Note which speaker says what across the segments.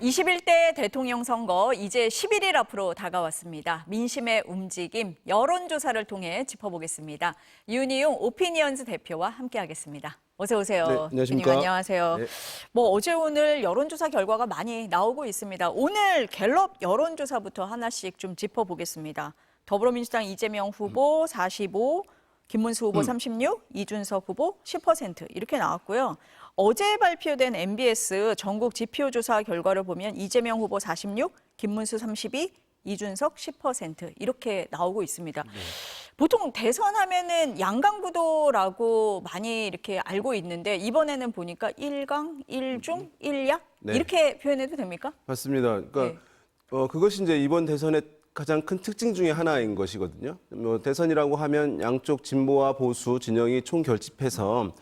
Speaker 1: 21대 대통령 선거 이제 11일 앞으로 다가왔습니다. 민심의 움직임, 여론조사를 통해 짚어보겠습니다. 윤희용 오피니언스 대표와 함께하겠습니다. 어서 오세요.
Speaker 2: 네, 안녕하십니까.
Speaker 1: 안녕하세요.
Speaker 2: 네.
Speaker 1: 어제 오늘 여론조사 결과가 많이 나오고 있습니다. 오늘 갤럽 여론조사부터 하나씩 좀 짚어보겠습니다. 더불어민주당 이재명 후보 45, 김문수 후보 36, 이준석 후보 10% 이렇게 나왔고요. 어제 발표된 MBS 전국 지표조사 결과를 보면 이재명 후보 46, 김문수 32, 이준석 10% 이렇게 나오고 있습니다. 네. 보통 대선 하면은 양강구도라고 많이 이렇게 알고 있는데 이번에는 보니까 1강, 1중, 1약
Speaker 2: 네.
Speaker 1: 이렇게 표현해도 됩니까?
Speaker 2: 맞습니다. 그러니까 그것이 이제 이번 대선의 가장 큰 특징 중에 하나인 것이거든요. 대선이라고 하면 양쪽 진보와 보수 진영이 총결집해서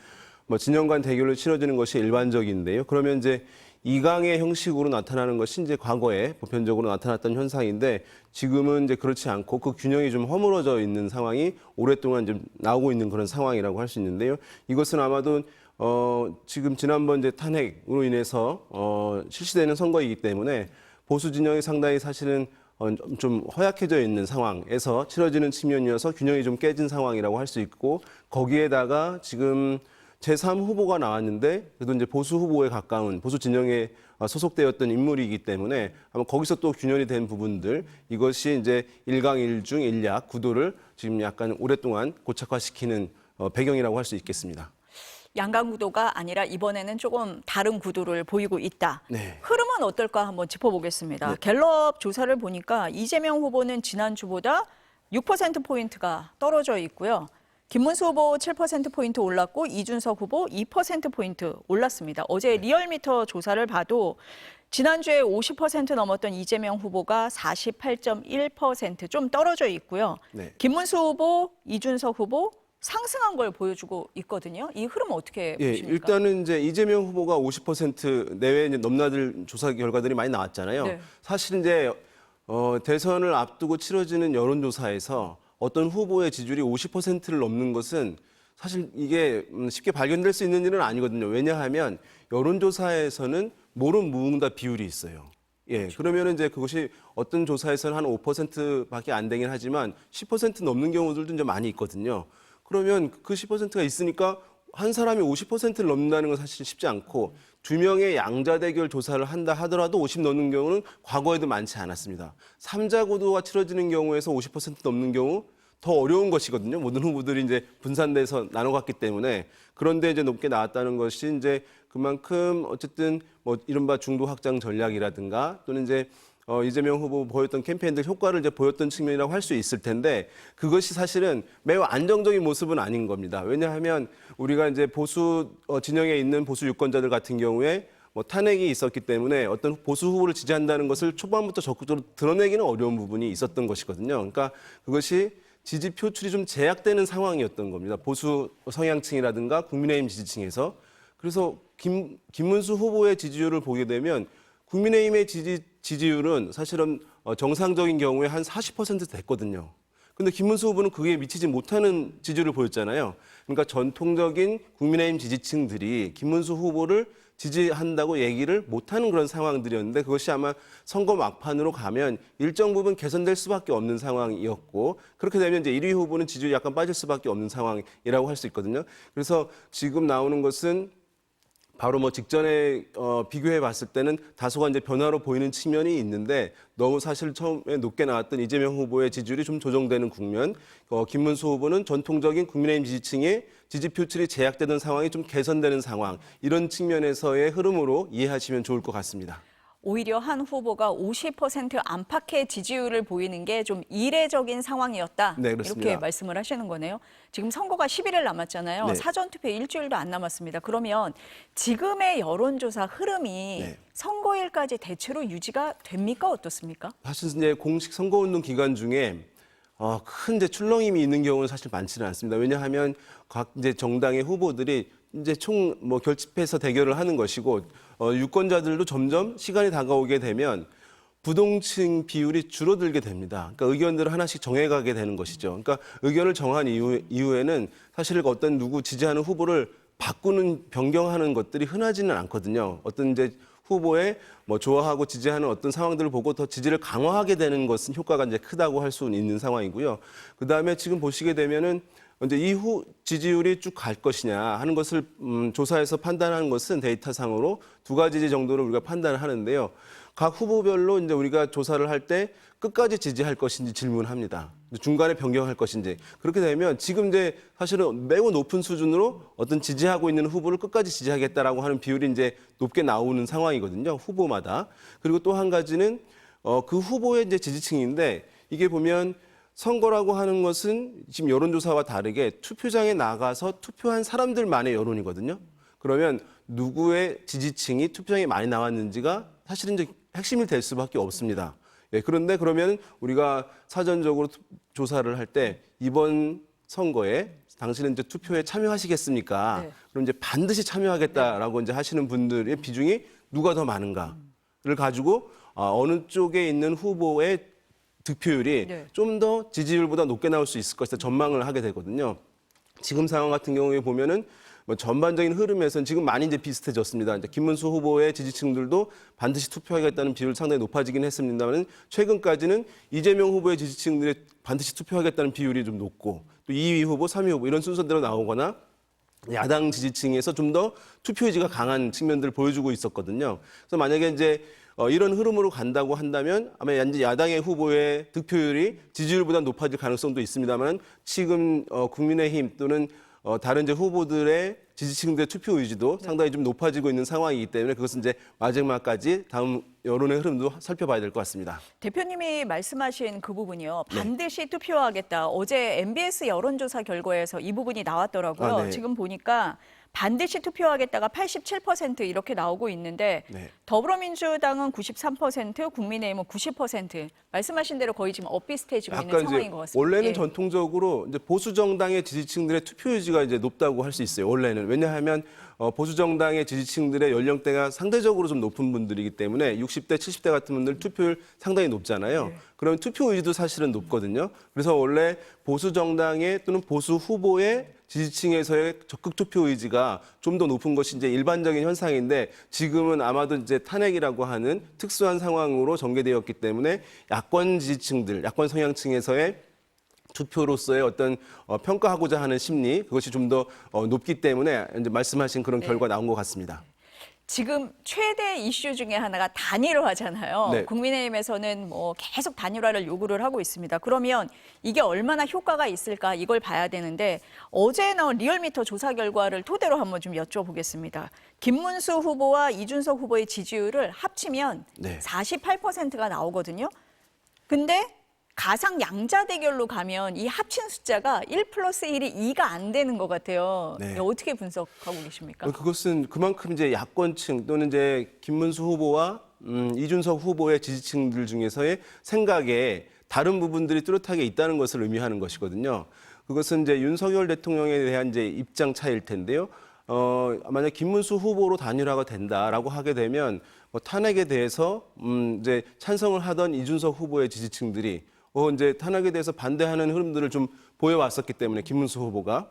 Speaker 2: 진영 간 대결을 치러지는 것이 일반적인데요. 그러면 이제 2강의 형식으로 나타나는 것이 이제 과거에 보편적으로 나타났던 현상인데 지금은 이제 그렇지 않고 그 균형이 좀 허물어져 있는 상황이 오랫동안 좀 나오고 있는 그런 상황이라고 할 수 있는데요. 이것은 아마도 지금 지난번 이제 탄핵으로 인해서 실시되는 선거이기 때문에 보수 진영이 상당히 사실은 좀 허약해져 있는 상황에서 치러지는 측면이어서 균형이 좀 깨진 상황이라고 할 수 있고 거기에다가 지금 제3 후보가 나왔는데 그래도 이제 보수 후보에 가까운 보수 진영에 소속되었던 인물이기 때문에 아마 거기서 또 균형이 된 부분들 이것이 이제 1강 1중 1약 구도를 지금 약간 오랫동안 고착화시키는 배경이라고 할 수 있겠습니다.
Speaker 1: 양강구도가 아니라 이번에는 조금 다른 구도를 보이고 있다.
Speaker 2: 네.
Speaker 1: 흐름은 어떨까 한번 짚어보겠습니다.
Speaker 2: 네.
Speaker 1: 갤럽 조사를 보니까 이재명 후보는 지난주보다 6%포인트가 떨어져 있고요. 김문수 후보 7%포인트 올랐고 이준석 후보 2%포인트 올랐습니다. 어제 리얼미터 조사를 봐도 지난주에 50% 넘었던 이재명 후보가 48.1% 좀 떨어져 있고요.
Speaker 2: 네.
Speaker 1: 김문수 후보, 이준석 후보 상승한 걸 보여주고 있거든요. 이 흐름은 어떻게 보십니까?
Speaker 2: 일단은 이제 이재명 후보가 50% 내외 이제 넘나들 조사 결과들이 많이 나왔잖아요.
Speaker 1: 네.
Speaker 2: 사실 이제 대선을 앞두고 치러지는 여론조사에서 어떤 후보의 지지율이 50%를 넘는 것은 사실 이게 쉽게 발견될 수 있는 일은 아니거든요. 왜냐하면 여론조사에서는 모른 무응답 비율이 있어요.
Speaker 1: 그렇죠.
Speaker 2: 그러면 이제 그것이 어떤 조사에서는 한 5%밖에 안 되긴 하지만 10% 넘는 경우들도 이제 많이 있거든요. 그러면 그 10%가 있으니까 한 사람이 50%를 넘는다는 건 사실 쉽지 않고 두 명의 양자 대결 조사를 한다 하더라도 50 넘는 경우는 과거에도 많지 않았습니다. 3자 구도가 치러지는 경우에서 50% 넘는 경우 더 어려운 것이거든요. 모든 후보들이 이제 분산돼서 나눠갔기 때문에 그런데 이제 높게 나왔다는 것이 이제 그만큼 어쨌든 이른바 중도 확장 전략이라든가 또는 이제 이재명 후보 보였던 캠페인들 효과를 이제 보였던 측면이라고 할 수 있을 텐데 그것이 사실은 매우 안정적인 모습은 아닌 겁니다. 왜냐하면 우리가 이제 보수 진영에 있는 보수 유권자들 같은 경우에 탄핵이 있었기 때문에 어떤 보수 후보를 지지한다는 것을 초반부터 적극적으로 드러내기는 어려운 부분이 있었던 것이거든요. 그러니까 그것이 지지 표출이 좀 제약되는 상황이었던 겁니다. 보수 성향층이라든가 국민의힘 지지층에서. 그래서 김문수 후보의 지지율을 보게 되면 국민의힘의 지지율은 사실은 정상적인 경우에 한 40% 됐거든요. 근데 김문수 후보는 그게 미치지 못하는 지지율을 보였잖아요. 그러니까 전통적인 국민의힘 지지층들이 김문수 후보를 지지한다고 얘기를 못하는 그런 상황들이었는데 그것이 아마 선거 막판으로 가면 일정 부분 개선될 수밖에 없는 상황이었고 그렇게 되면 이제 1위 후보는 지지율이 약간 빠질 수밖에 없는 상황이라고 할 수 있거든요. 그래서 지금 나오는 것은 바로 직전에 비교해 봤을 때는 다소가 이제 변화로 보이는 측면이 있는데 너무 사실 처음에 높게 나왔던 이재명 후보의 지지율이 좀 조정되는 국면, 김문수 후보는 전통적인 국민의힘 지지층의 지지 표출이 제약되는 상황이 좀 개선되는 상황, 이런 측면에서의 흐름으로 이해하시면 좋을 것 같습니다.
Speaker 1: 오히려 한 후보가 50% 안팎의 지지율을 보이는 게 좀 이례적인 상황이었다.
Speaker 2: 네, 그렇습니다.
Speaker 1: 이렇게 말씀을 하시는 거네요. 지금 선거가 11일 남았잖아요.
Speaker 2: 네.
Speaker 1: 사전투표 일주일도 안 남았습니다. 그러면 지금의 여론조사 흐름이
Speaker 2: 네.
Speaker 1: 선거일까지 대체로 유지가 됩니까? 어떻습니까?
Speaker 2: 사실 이제 공식 선거운동 기간 중에 큰 이제 출렁임이 있는 경우는 사실 많지는 않습니다. 왜냐하면 각 이제 정당의 후보들이 이제 총 결집해서 대결을 하는 것이고 유권자들도 점점 시간이 다가오게 되면 부동층 비율이 줄어들게 됩니다. 그러니까 의견들을 하나씩 정해가게 되는 것이죠. 그러니까 의견을 정한 이후에는 사실 어떤 누구 지지하는 후보를 바꾸는 변경하는 것들이 흔하지는 않거든요. 어떤 이제 후보에 뭐 좋아하고 지지하는 어떤 상황들을 보고 더 지지를 강화하게 되는 것은 효과가 이제 크다고 할 수 있는 상황이고요. 그 다음에 지금 보시게 되면은 이제 이후 지지율이 쭉 갈 것이냐 하는 것을 조사해서 판단하는 것은 데이터상으로 두 가지 정도를 우리가 판단을 하는데요. 각 후보별로 이제 우리가 조사를 할 때 끝까지 지지할 것인지 질문합니다. 중간에 변경할 것인지. 그렇게 되면 지금 이제 사실은 매우 높은 수준으로 어떤 지지하고 있는 후보를 끝까지 지지하겠다라고 하는 비율이 이제 높게 나오는 상황이거든요. 후보마다. 그리고 또 한 가지는 그 후보의 이제 지지층인데 이게 보면 선거라고 하는 것은 지금 여론조사와 다르게 투표장에 나가서 투표한 사람들만의 여론이거든요. 그러면 누구의 지지층이 투표장에 많이 나왔는지가 사실은 이제 핵심이 될 수밖에 없습니다. 예, 그런데 그러면 우리가 사전적으로 조사를 할 때 이번 선거에 당신은 이제 투표에 참여하시겠습니까?
Speaker 1: 네.
Speaker 2: 그럼 이제 반드시 참여하겠다라고 이제 하시는 분들의 비중이 누가 더 많은가를 가지고 어느 쪽에 있는 후보의 득표율이
Speaker 1: 네.
Speaker 2: 좀 더 지지율보다 높게 나올 수 있을 것이다 전망을 하게 되거든요. 지금 상황 같은 경우에 보면은 뭐 전반적인 흐름에서는 지금 많이 이제 비슷해졌습니다. 이제 김문수 후보의 지지층들도 반드시 투표하겠다는 비율이 상당히 높아지긴 했습니다만 최근까지는 이재명 후보의 지지층들이 반드시 투표하겠다는 비율이 좀 높고 또 2위 후보, 3위 후보 이런 순서대로 나오거나 야당 지지층에서 좀 더 투표 의지가 강한 측면들을 보여주고 있었거든요. 그래서 만약에 이제 이런 흐름으로 간다고 한다면 아마 이제 야당의 후보의 득표율이 지지율보다 높아질 가능성도 있습니다만 지금 국민의힘 또는 다른 이제 후보들의 지지층들의 투표 의지도 상당히 좀 높아지고 있는 상황이기 때문에 그것은 이제 마지막까지 다음 여론의 흐름도 살펴봐야 될 것 같습니다.
Speaker 1: 대표님이 말씀하신 그 부분이요.
Speaker 2: 네.
Speaker 1: 반드시 투표하겠다. 어제 MBS 여론조사 결과에서 이 부분이 나왔더라고요.
Speaker 2: 네.
Speaker 1: 지금 보니까 반드시 투표하겠다가 87% 이렇게 나오고 있는데
Speaker 2: 네.
Speaker 1: 더불어민주당은 93%, 국민의힘은 90%. 말씀하신 대로 거의 지금 엇비슷해지고 있는
Speaker 2: 약간
Speaker 1: 상황인
Speaker 2: 이제
Speaker 1: 것 같습니다.
Speaker 2: 원래는
Speaker 1: 예.
Speaker 2: 전통적으로 이제 보수 정당의 지지층들의 투표 의지가 이제 높다고 할 수 있어요. 원래는 왜냐하면 보수 정당의 지지층들의 연령대가 상대적으로 좀 높은 분들이기 때문에 60대, 70대 같은 분들 투표율 상당히 높잖아요.
Speaker 1: 네.
Speaker 2: 그럼 투표 의지도 사실은 높거든요. 그래서 원래 보수 정당의 또는 보수 후보의 지지층에서의 적극 투표 의지가 좀 더 높은 것이 이제 일반적인 현상인데 지금은 아마도 이제 탄핵이라고 하는 특수한 상황으로 전개되었기 때문에 야권 지지층들, 야권 성향층에서의 투표로서의 어떤 평가하고자 하는 심리 그것이 좀 더 높기 때문에 이제 말씀하신 그런 결과 나온 것 같습니다.
Speaker 1: 지금 최대 이슈 중에 하나가 단일화잖아요.
Speaker 2: 네.
Speaker 1: 국민의힘에서는 뭐 계속 단일화를 요구를 하고 있습니다. 그러면 이게 얼마나 효과가 있을까 이걸 봐야 되는데 어제 나온 리얼미터 조사 결과를 토대로 한번 좀 여쭤보겠습니다. 김문수 후보와 이준석 후보의 지지율을 합치면
Speaker 2: 네.
Speaker 1: 48%가 나오거든요. 근데 가상 양자 대결로 가면 이 합친 숫자가 1 플러스 1이 2가 안 되는 것 같아요.
Speaker 2: 네.
Speaker 1: 어떻게 분석하고 계십니까?
Speaker 2: 그것은 그만큼 이제 야권층 또는 이제 김문수 후보와 이준석 후보의 지지층들 중에서의 생각에 다른 부분들이 뚜렷하게 있다는 것을 의미하는 것이거든요. 그것은 이제 윤석열 대통령에 대한 이제 입장 차이일 텐데요. 만약 김문수 후보로 단일화가 된다라고 하게 되면 뭐 탄핵에 대해서 이제 찬성을 하던 이준석 후보의 지지층들이 이제 탄핵에 대해서 반대하는 흐름들을 좀 보여왔었기 때문에 김문수 후보가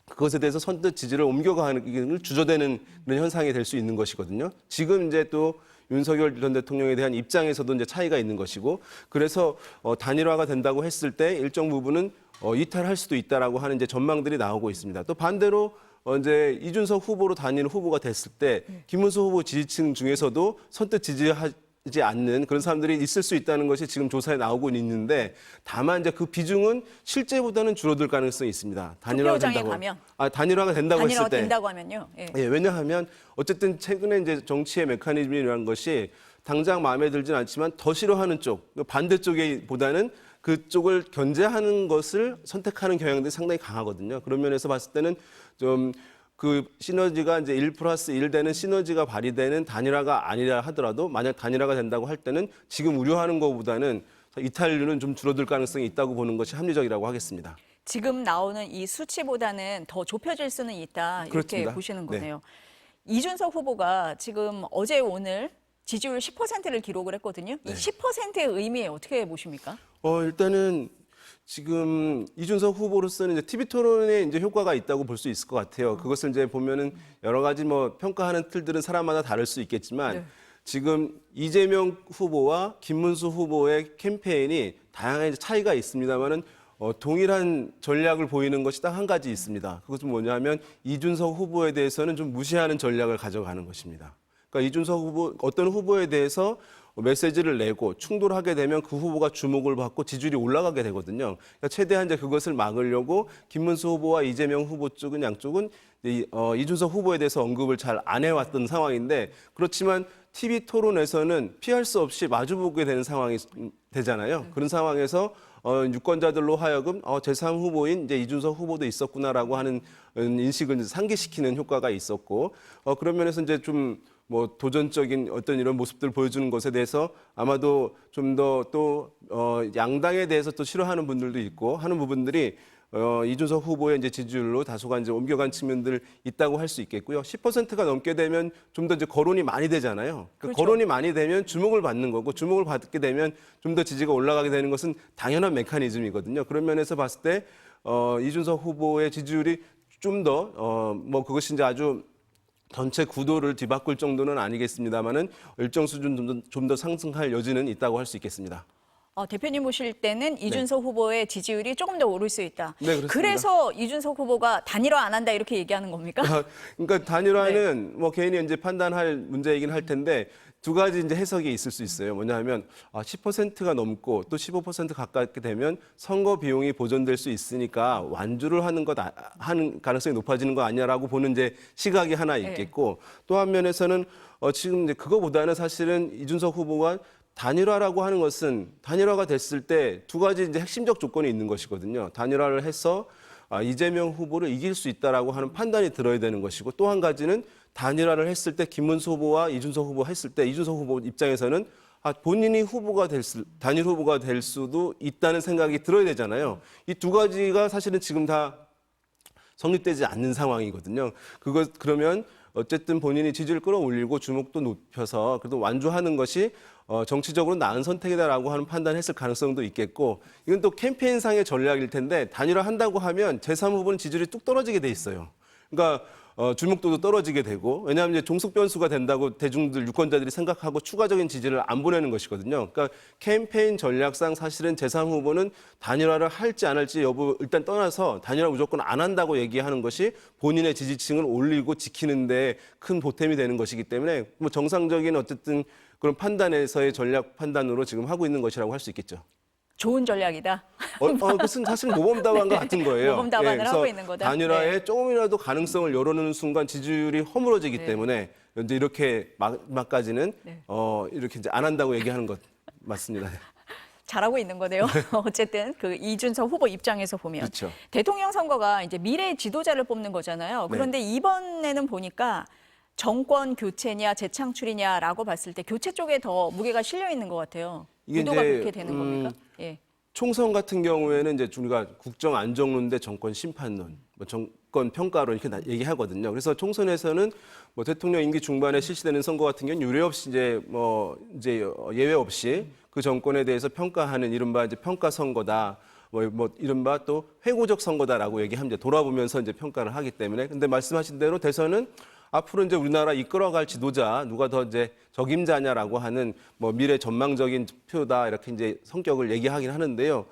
Speaker 2: 그것에 대해서 선뜻 지지를 옮겨가는 주저되는 그런 현상이 될 수 있는 것이거든요. 지금 이제 또 윤석열 전 대통령에 대한 입장에서도 이제 차이가 있는 것이고 그래서 단일화가 된다고 했을 때 일정 부분은 이탈할 수도 있다라고 하는 이제 전망들이 나오고 있습니다. 또 반대로 이제 이준석 후보로 단일 후보가 됐을 때 김문수 후보 지지층 중에서도 선뜻 지지하지 않는 그런 사람들이 있을 수 있다는 것이 지금 조사에 나오고 있는데 다만 이제 그 비중은 실제보다는 줄어들 가능성이 있습니다. 단일화가
Speaker 1: 투표장에
Speaker 2: 된다고.
Speaker 1: 가면?
Speaker 2: 단일화가 된다고
Speaker 1: 단일화가
Speaker 2: 했을 때.
Speaker 1: 된다고 하면요. 예.
Speaker 2: 예, 왜냐하면 어쨌든 최근에 이제 정치의 메커니즘이라는 것이 당장 마음에 들진 않지만 더 싫어하는 쪽, 반대쪽에 보다는 그쪽을 견제하는 것을 선택하는 경향들이 상당히 강하거든요. 그런 면에서 봤을 때는 좀 그 시너지가 이제 1 플러스 1 되는 시너지가 발휘되는 단일화가 아니라 하더라도 만약 단일화가 된다고 할 때는 지금 우려하는 것보다는 이탈률은 좀 줄어들 가능성이 있다고 보는 것이 합리적이라고 하겠습니다.
Speaker 1: 지금 나오는 이 수치보다는 더 좁혀질 수는 있다 이렇게
Speaker 2: 그렇습니다.
Speaker 1: 보시는
Speaker 2: 네.
Speaker 1: 거네요. 이준석 후보가 지금 어제 오늘 지지율 10%를 기록을 했거든요. 이 10%의 의미 어떻게 보십니까?
Speaker 2: 일단은 지금 이준석 후보로서는 이제 TV 토론에 이제 효과가 있다고 볼 수 있을 것 같아요. 그것을 이제 보면은 여러 가지 뭐 평가하는 틀들은 사람마다 다를 수 있겠지만 지금 이재명 후보와 김문수 후보의 캠페인이 다양한 차이가 있습니다만은 동일한 전략을 보이는 것이 딱 한 가지 있습니다. 그것은 뭐냐면 이준석 후보에 대해서는 좀 무시하는 전략을 가져가는 것입니다. 그러니까 이준석 후보 어떤 후보에 대해서 메시지를 내고 충돌하게 되면 그 후보가 주목을 받고 지지율이 올라가게 되거든요. 그러니까 최대한 이제 그것을 막으려고 김문수 후보와 이재명 후보 쪽은 양쪽은 이준석 후보에 대해서 언급을 잘 안 해왔던 상황인데 그렇지만 TV 토론에서는 피할 수 없이 마주보게 되는 상황이 되잖아요. 그런 상황에서 유권자들로 하여금 제3 후보인 이제 이준석 후보도 있었구나라고 하는 인식을 상기시키는 효과가 있었고 그런 면에서 이제 좀 뭐 도전적인 어떤 이런 모습들을 보여주는 것에 대해서 아마도 좀 더 또 양당에 대해서 또 싫어하는 분들도 있고 하는 부분들이 이준석 후보의 이제 지지율로 다소간 이제 옮겨간 측면들 있다고 할 수 있겠고요. 10%가 넘게 되면 좀 더 이제 거론이 많이 되잖아요.
Speaker 1: 그렇죠.
Speaker 2: 거론이 많이 되면 주목을 받는 거고 주목을 받게 되면 좀 더 지지가 올라가게 되는 것은 당연한 메커니즘이거든요. 그런 면에서 봤을 때 이준석 후보의 지지율이 좀 더 뭐 그것이 이제 아주 전체 구도를 뒤바꿀 정도는 아니겠습니다만은 일정 수준 좀 더 상승할 여지는 있다고 할 수 있겠습니다.
Speaker 1: 대표님 보실 때는 이준석 후보의 지지율이 조금 더 오를 수 있다.
Speaker 2: 네, 그렇습니다.
Speaker 1: 그래서 이준석 후보가 단일화 안 한다 이렇게 얘기하는 겁니까?
Speaker 2: 그러니까 단일화는 뭐 개인이 이제 판단할 문제이긴 할 텐데 두 가지 이제 해석이 있을 수 있어요. 뭐냐면 10%가 넘고 또 15% 가깝게 되면 선거 비용이 보존될 수 있으니까 완주를 하는 가능성이 높아지는 거 아니냐라고 보는 이제 시각이 하나 있겠고 또 한 면에서는 지금 이제 그거보다는 사실은 이준석 후보가 단일화라고 하는 것은 단일화가 됐을 때 두 가지 이제 핵심적 조건이 있는 것이거든요. 단일화를 해서 이재명 후보를 이길 수 있다라고 하는 판단이 들어야 되는 것이고 또 한 가지는 단일화를 했을 때 김문수 후보와 이준석 후보 했을 때 이준석 후보 입장에서는 본인이 단일 후보가 될 수도 있다는 생각이 들어야 되잖아요. 이 두 가지가 사실은 지금 다 성립되지 않는 상황이거든요. 그러면 어쨌든 본인이 지지를 끌어올리고 주목도 높여서 그래도 완주하는 것이 정치적으로 나은 선택이다라고 하는 판단했을 가능성도 있겠고 이건 또 캠페인상의 전략일 텐데 단일화한다고 하면 제3 후보는 지지율이 뚝 떨어지게 돼 있어요. 그러니까 주목도도 떨어지게 되고 왜냐하면 이제 종속 변수가 된다고 대중들 유권자들이 생각하고 추가적인 지지를 안 보내는 것이거든요. 그러니까 캠페인 전략상 사실은 제3 후보는 단일화를 할지 안 할지 여부 일단 떠나서 단일화 무조건 안 한다고 얘기하는 것이 본인의 지지층을 올리고 지키는 데 큰 보탬이 되는 것이기 때문에 뭐 정상적인 어쨌든 그런 판단에서의 전략 판단으로 지금 하고 있는 것이라고 할 수 있겠죠.
Speaker 1: 좋은 전략이다.
Speaker 2: 그것은 사실 모범 답안과 같은 거예요.
Speaker 1: 모범 답안을
Speaker 2: 그래서
Speaker 1: 하고 있는 거다.
Speaker 2: 단일화에 조금이라도 가능성을 열어놓는 순간 지지율이 허물어지기 때문에 이제 이렇게 막까지는 이렇게 이제 안 한다고 얘기하는 것 맞습니다.
Speaker 1: 잘하고 있는 거네요. 어쨌든 그 이준석 후보 입장에서 보면
Speaker 2: 그렇죠.
Speaker 1: 대통령 선거가 이제 미래 지도자를 뽑는 거잖아요. 그런데 이번에는 보니까 정권 교체냐 재창출이냐라고 봤을 때 교체 쪽에 더 무게가 실려 있는 것 같아요.
Speaker 2: 이게
Speaker 1: 구도가
Speaker 2: 이제,
Speaker 1: 그렇게 되는 겁니까? 예.
Speaker 2: 총선 같은 경우에는 이제 우리가 국정 안정론대 정권 심판론, 뭐 정권 평가론 이렇게 얘기하거든요. 그래서 총선에서는 뭐 대통령 임기 중반에 실시되는 선거 같은 경우는 유례 없이 이제 예외 없이 그 정권에 대해서 평가하는 이른바 이제 평가 선거다. 뭐 이른바 또 회고적 선거다라고 얘기합니다. 돌아보면서 이제 평가를 하기 때문에. 근데 말씀하신 대로 대선은 앞으로 이제 우리나라 이끌어갈 지도자 누가 더 이제 적임자냐라고 하는 뭐 미래 전망적인 표다 이렇게 이제 성격을 얘기하긴 하는데요.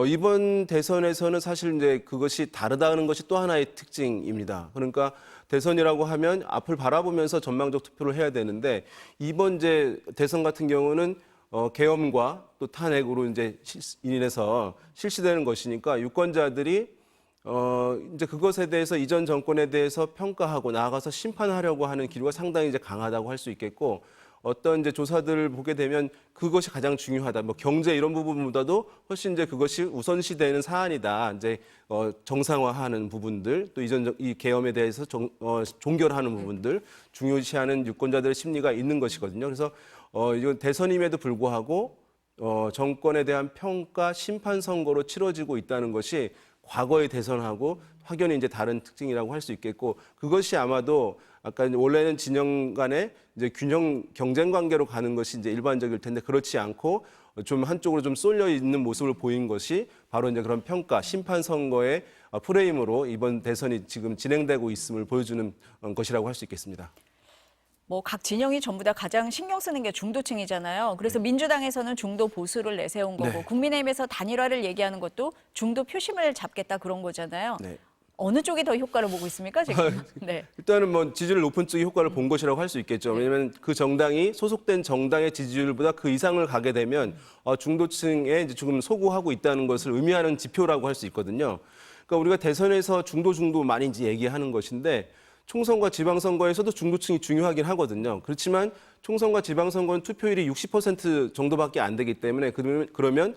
Speaker 2: 이번 대선에서는 사실 이제 그것이 다르다는 것이 또 하나의 특징입니다. 그러니까 대선이라고 하면 앞을 바라보면서 전망적 투표를 해야 되는데 이번 이제 대선 같은 경우는 계엄과 또 탄핵으로 이제 인해서 실시되는 것이니까 유권자들이 이제 그것에 대해서 이전 정권에 대해서 평가하고 나아가서 심판하려고 하는 기류가 상당히 이제 강하다고 할 수 있겠고 어떤 이제 조사들을 보게 되면 그것이 가장 중요하다. 뭐 경제 이런 부분보다도 훨씬 이제 그것이 우선시되는 사안이다. 이제 정상화하는 부분들 또 이 계엄에 대해서 종결하는 부분들 중요시하는 유권자들의 심리가 있는 것이거든요. 그래서 이건 대선임에도 불구하고 정권에 대한 평가 심판 선거로 치러지고 있다는 것이 과거의 대선하고 확연히 이제 다른 특징이라고 할 수 있겠고 그것이 아마도 아까 원래는 진영 간의 이제 균형 경쟁 관계로 가는 것이 이제 일반적일 텐데 그렇지 않고 좀 한쪽으로 좀 쏠려 있는 모습을 보인 것이 바로 이제 그런 평가 심판 선거의 프레임으로 이번 대선이 지금 진행되고 있음을 보여주는 것이라고 할 수 있겠습니다.
Speaker 1: 뭐 각 진영이 전부 다 가장 신경 쓰는 게 중도층이잖아요. 그래서 민주당에서는 중도 보수를 내세운 거고
Speaker 2: 네.
Speaker 1: 국민의힘에서 단일화를 얘기하는 것도 중도 표심을 잡겠다 그런 거잖아요.
Speaker 2: 네.
Speaker 1: 어느 쪽이 더 효과를 보고 있습니까, 지금? 네.
Speaker 2: 일단은 뭐 지지율 높은 쪽이 효과를 본 것이라고 할 수 있겠죠. 왜냐하면 그 정당이 소속된 정당의 지지율보다 그 이상을 가게 되면 중도층에 이제 조금 소구하고 있다는 것을 의미하는 지표라고 할 수 있거든요. 그러니까 우리가 대선에서 중도 많이 이제 얘기하는 것인데 총선과 지방선거에서도 중도층이 중요하긴 하거든요. 그렇지만 총선과 지방선거는 투표율이 60% 정도밖에 안 되기 때문에 그러면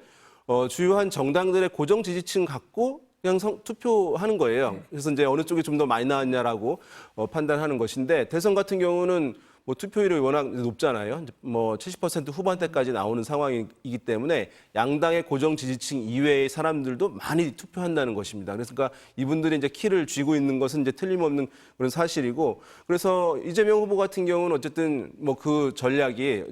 Speaker 2: 주요한 정당들의 고정 지지층 갖고 그냥 투표하는 거예요. 그래서 이제 어느 쪽이 좀 더 많이 나왔냐라고 판단하는 것인데 대선 같은 경우는 뭐 투표율이 워낙 높잖아요. 뭐 70% 후반대까지 나오는 상황이기 때문에 양당의 고정 지지층 이외의 사람들도 많이 투표한다는 것입니다. 그러니까 이분들이 이제 키를 쥐고 있는 것은 이제 틀림없는 그런 사실이고, 그래서 이재명 후보 같은 경우는 어쨌든 뭐 그 전략이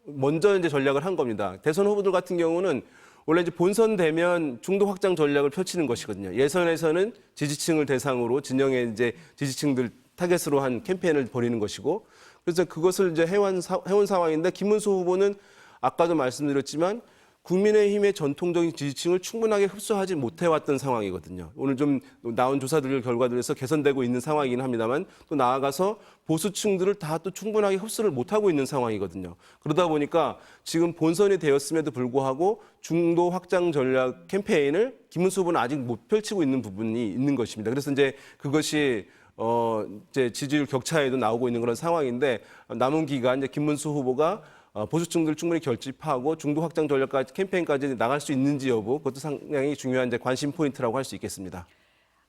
Speaker 2: 먼저 이제 전략을 한 겁니다. 대선 후보들 같은 경우는 원래 이제 본선 되면 중도 확장 전략을 펼치는 것이거든요. 예선에서는 지지층을 대상으로 진영의 이제 지지층들 타겟으로 한 캠페인을 벌이는 것이고, 그래서 그것을 이제 해온 상황인데 김문수 후보는 아까도 말씀드렸지만 국민의힘의 전통적인 지지층을 충분하게 흡수하지 못해왔던 상황이거든요. 오늘 좀 나온 조사들 결과들에서 개선되고 있는 상황이긴 합니다만 또 나아가서 보수층들을 다 또 충분하게 흡수를 못하고 있는 상황이거든요. 그러다 보니까 지금 본선이 되었음에도 불구하고 중도 확장 전략 캠페인을 김문수 후보는 아직 못 펼치고 있는 부분이 있는 것입니다. 그래서 이제 그것이 이제 지지율 격차에도 나오고 있는 그런 상황인데 남은 기간 이제 김문수 후보가 보수층들 충분히 결집하고 중도 확장 전략까지 캠페인까지 나갈 수 있는지 여부, 그것도 상당히 중요한 이제 관심 포인트라고 할 수 있겠습니다.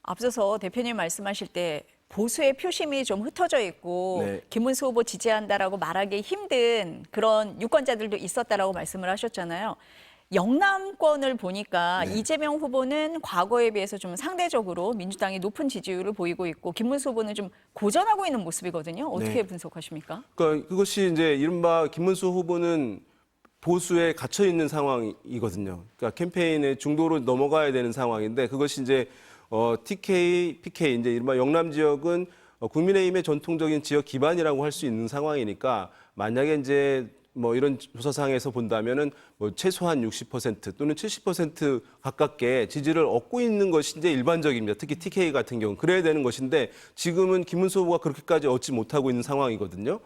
Speaker 1: 앞서서 대표님 말씀하실 때 보수의 표심이 좀 흩어져 있고
Speaker 2: 네.
Speaker 1: 김문수 후보 지지한다라고 말하기 힘든 그런 유권자들도 있었다라고 말씀을 하셨잖아요. 영남권을 보니까
Speaker 2: 네.
Speaker 1: 이재명 후보는 과거에 비해서 좀 상대적으로 민주당이 높은 지지율을 보이고 있고 김문수 후보는 좀 고전하고 있는 모습이거든요. 어떻게
Speaker 2: 네.
Speaker 1: 분석하십니까?
Speaker 2: 그러니까 그것이 이제 이른바 김문수 후보는 보수에 갇혀 있는 상황이거든요. 그러니까 캠페인의 중도로 넘어가야 되는 상황인데 그것이 이제 TK, PK 이제 이른바 영남 지역은 국민의힘의 전통적인 지역 기반이라고 할 수 있는 상황이니까 만약에 이제 뭐 이런 조사상에서 본다면은 뭐 최소한 60% 또는 70% 가깝게 지지를 얻고 있는 것이 이제 일반적입니다. 특히 TK 같은 경우 그래야 되는 것인데 지금은 김문수 후보가 그렇게까지 얻지 못하고 있는 상황이거든요.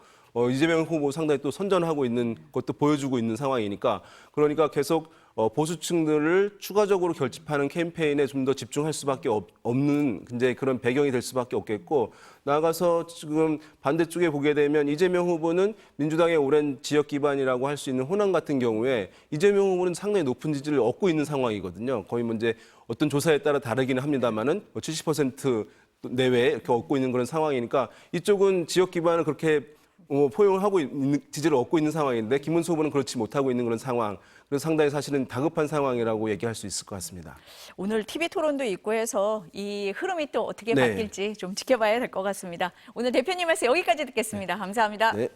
Speaker 2: 이재명 후보 상당히 또 선전하고 있는 것도 보여주고 있는 상황이니까 그러니까 계속 보수층들을 추가적으로 결집하는 캠페인에 좀 더 집중할 수밖에 없는 이제 그런 배경이 될 수밖에 없겠고 나아가서 지금 반대쪽에 보게 되면 이재명 후보는 민주당의 오랜 지역 기반이라고 할 수 있는 호남 같은 경우에 이재명 후보는 상당히 높은 지지를 얻고 있는 상황이거든요. 거의 뭐 이제 어떤 조사에 따라 다르기는 합니다만은 70% 내외 이렇게 얻고 있는 그런 상황이니까 이쪽은 지역 기반을 그렇게 포용을 하고 있는 지지를 얻고 있는 상황인데 김문수 후보는 그렇지 못하고 있는 그런 상황. 그래서 상당히 사실은 다급한 상황이라고 얘기할 수 있을 것 같습니다.
Speaker 1: 오늘 TV 토론도 있고 해서 이 흐름이 또 어떻게
Speaker 2: 네.
Speaker 1: 바뀔지 좀 지켜봐야 될 것 같습니다. 오늘 대표님 말씀 여기까지 듣겠습니다. 감사합니다.
Speaker 2: 네.